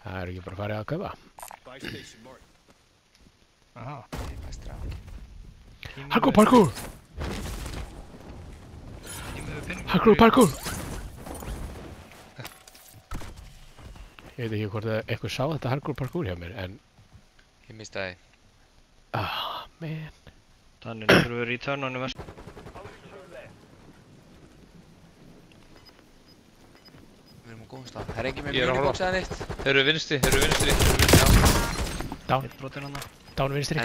Það er ekki bara farið að kaupa. Aha, vestra. Parkour, parkour! Parkour, parkour! Ég veit ekki hvort eitthvað sá þetta parkour, parkour hjá mér, en... Ég mistaði. Ah, man. Þannig þurfum við return honum vest. Við erum á góðum stað. Það er ekki með minibox eða neitt. Þeir eru vinstri. Down. Eitt brotinn hann. Down vinstri.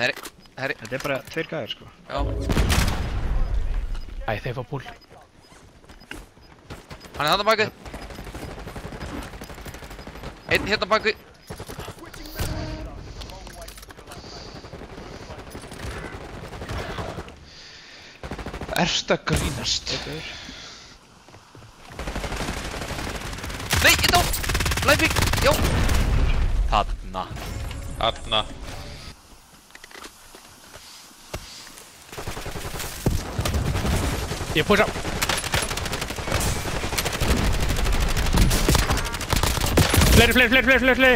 Þetta er bara 2 gæðir sko. Já. Æ, þeir fá púl. Hann er þarna bakið. Einn hérna bakið. Ertu að grínast? Nei, ég dó! Læfík, já! Þarna. Ég pusha. Fleiri.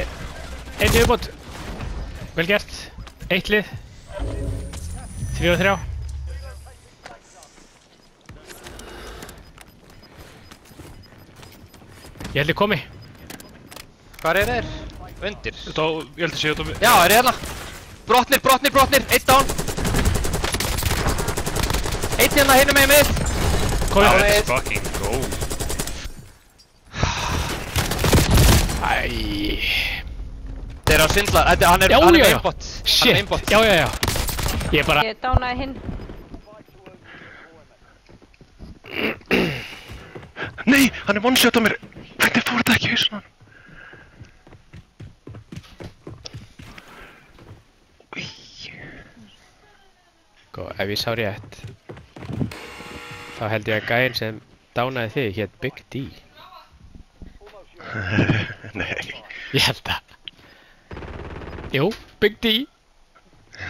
Einn viðbót. Vel gert. 1 lið. 3 og 3. Ég held ég komi. Hvar er þeir? Undir? Þetta, ég held að séu þetta... Já, það er hérna. Brotnir. 1 down. 1 hérna hinum megin mið. Komið. Let's fucking go. Æ. Þeir eru að svindla. Hann er aimbot. Shit. Já. Ég bara... Ég dánaði hinn. Nei, hann er one-shot á mér. Hvernig fór þetta ekki í hausinn á hann? Sko, ef ég sá rétt þá held ég að gæinn sem dánaði þig hét Big D. Nei. Ég held það. Jú, Big D.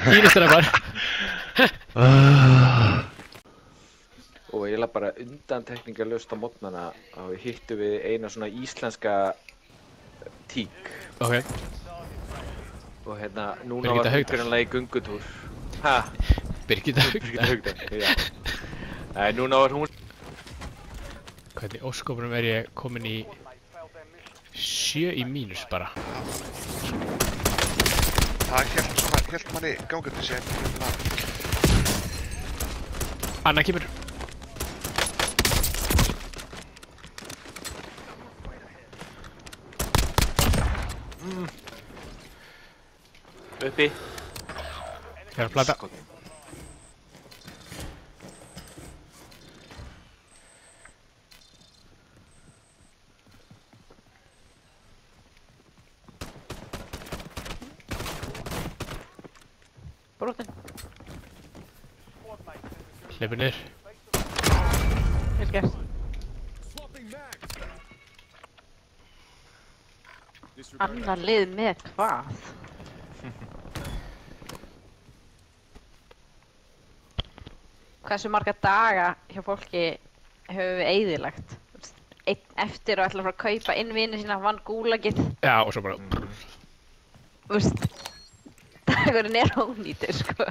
Dýristræðar. Og eiginlega bara undantekningarlaust á morgnana og hittum við eina svona íslenska tík. Ok. Og hérna, núna Birgitta var Haukdal. greinlega í göngutúr. Ha? Birgitta Birgitta Haukdal. Haukdal, já. Nei, núna var hún... Hvernig óskopunum er ég komin í 7 í mínus bara? Það hélt manni gangandi sem Anna kemur. Uppi. Ég er að plata. Brotin. Hleypur niður. Vel gert. Annar lið með hvað? Hversu marga daga hjá fólki höfum við eyðilagt? Einn eftir og ætla að fara að kaupa inn vini sína, vann gúlagið. Já, og svo bara... Þú veist, dagurinn er ónýtur, sko.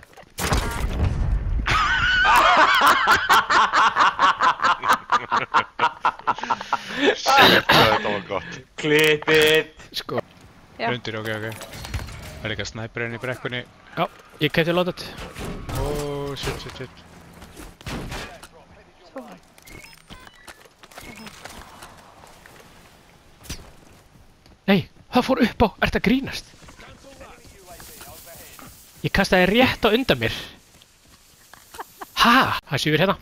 Þetta var gott. Klippið. Sko. Já. Undir, ok. Það er líka snæperinn í brekkunni. Já, ég kæfti loadout. Oh, shit. Nei, það fór upp á. Ertu að grínast? Ég kastaði rétt á undan mér. Ha? Það svífur hérna.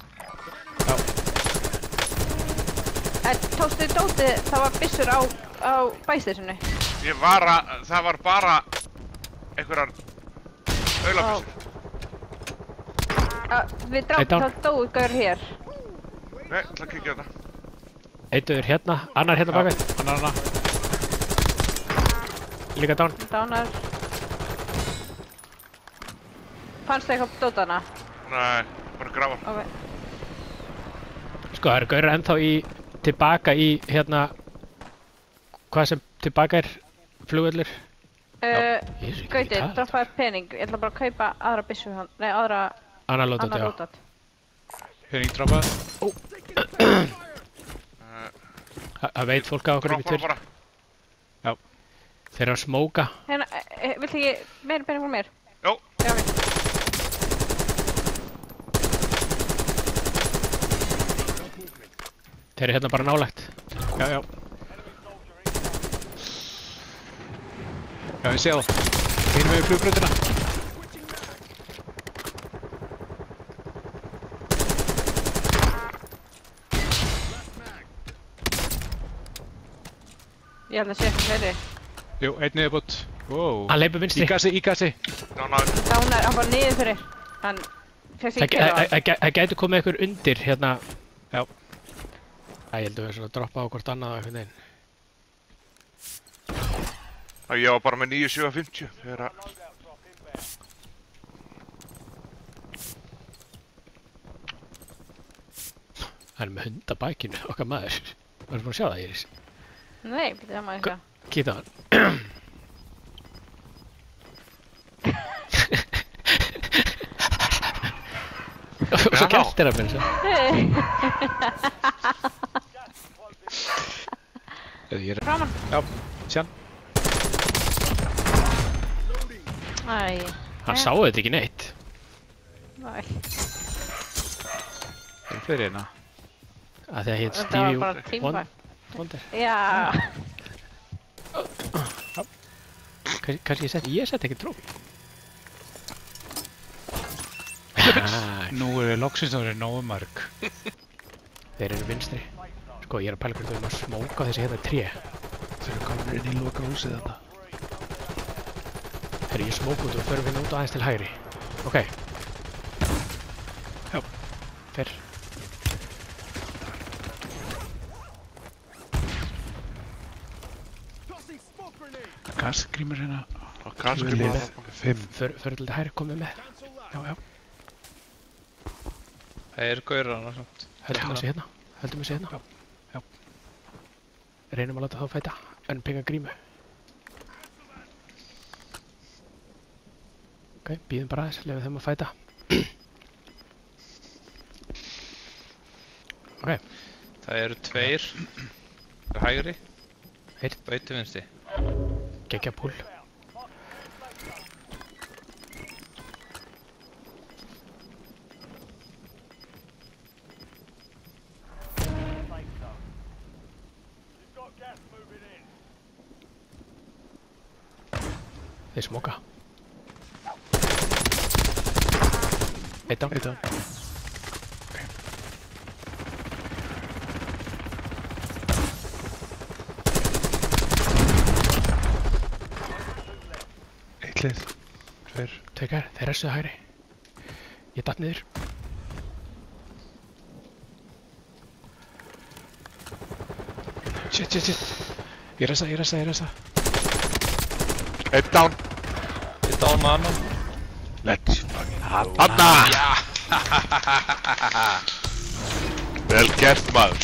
Tókstu dótið, það var byssur á bæstisinu. Það var bara einhverjar aulabissur. Við drápum það dóu gaur hér. Nei, ætla að kíkja þetta. Einn öður hérna, annar hérna baka. Annar. Líka down. Dánar. Fannstu eitthvað dótana? Nei, bara grafa. Ok. Sko, það eru gaurar ennþá tilbaka í hérna... Hvað sem tilbaka er Flugvöllur. Gauti, droppaði pening. Ég ætla bara að kaupa aðra byssu hann. Nei, aðra... Annar loadout, já. loadout. Pening droppaði. Það veit fólk á okkur Droppa bara. Já. Þeir eru að smóka. Hérna, viltu ekki meira pening úr mér? Jó. Já, ok. Þeir eru hérna bara nálægt. Já. Já, ég sé það. Hinum við flugbrautina. Ég held að sé ekki fleiri. Jú, einn niðurbútt. Wow. Hann leipur vinstri. Í gassi. Nánar. Dánar, hann var niður fyrir. Hann fyrst ekki að Það gæti komið einhver undir hérna. Já. Æ, ég held að við svona droppa á hvort annað á einhvern veginn. Ég var bara með 9750 þegar að... Hann er með hund á bækinu, okkar maður. Varstu búin að sjá það, Íris? Nei, betur það maður ekki. Kíktu á hann. Og svo gælt hann mér svo. Framan. Já, sján. Æ. Hann sá þetta ekki neitt. Næ. Það eru fleiri hérna. Að því að hitt Þetta var bara teamfight. Wonder. Já. Kannski ég setti ekki trófi. Nú er loksins að vera nógu marg. Þeir eru vinstri. Sko, ég er að pæla hvort við erum að smóka þessi hérna tré. Þeir eru komin inn í loka húsið þetta. Þegar ég smók út og förum við út aðeins til hægri. Ok. Já. Fyrr. Gasgrímur hérna. Gasgrímur. 5. Förum til hægri, komið með. Já. Það eru gaurar annars samt. Höldum þessi hérna. Já. Reynum að láta þá fæta. Unpinga grímu. Ok, býðum bara aðeins, lefum þeim að fæta. Ok. Það eru tveir. Hægri. Einn. Og einn til vinstri. Geggja púl. Þeir smoka. Eitt á. Eitt lið. Tveir. Tveikar, þeir ressuðu hægri. Ég datt niður. Shit. Ég resa. Einn down. Einn down með annan. Let's Hanna! Vel gert maður.